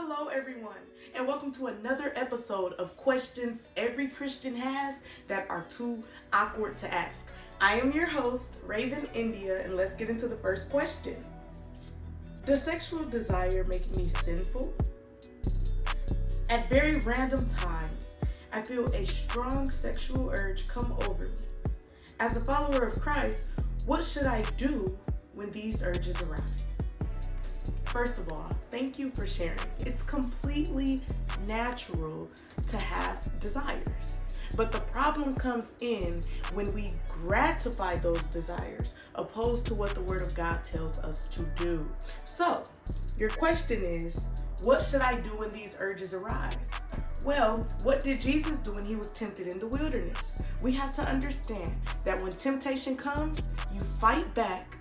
Hello everyone, and welcome to another episode of questions every Christian has that are too awkward to ask. I am your host, Raven India, and let's get into the first question. Does sexual desire make me sinful? At very random times, I feel a strong sexual urge come over me. As a follower of Christ, what should I do when these urges arise? First of all, thank you for sharing. It's completely natural to have desires. But the problem comes in when we gratify those desires opposed to what the Word of God tells us to do. So, your question is, what should I do when these urges arise? Well, what did Jesus do when he was tempted in the wilderness? We have to understand that when temptation comes, you fight back.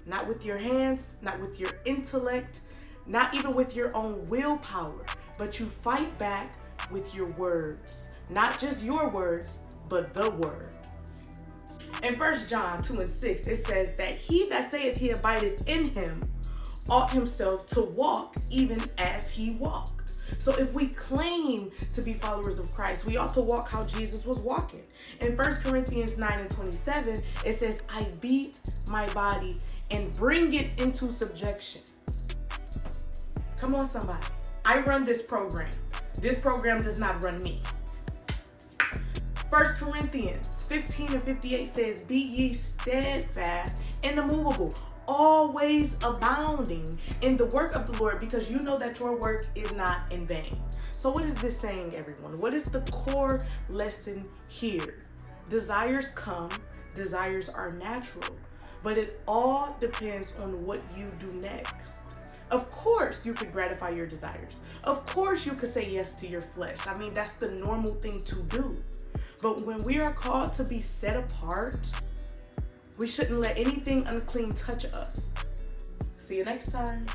Not with your hands, not with your intellect, not even with your own willpower, but you fight back with your words. Not just your words, but the word. In 1 John 2:6, it says that he that saith he abideth in him ought himself to walk even as he walked. So if we claim to be followers of Christ, we ought to walk how Jesus was walking. In 1 Corinthians 9:27, it says, I beat my body and bring it into subjection. Come on, somebody. I run this program. This program does not run me. 1 Corinthians 15:58 says, be ye steadfast and immovable, always abounding in the work of the Lord, because you know that your work is not in vain. So what is this saying, everyone? What is the core lesson here? Desires come, desires are natural, but it all depends on what you do next. Of course, you could gratify your desires. Of course, you could say yes to your flesh. I mean, that's the normal thing to do. But when we are called to be set apart, we shouldn't let anything unclean touch us. See you next time.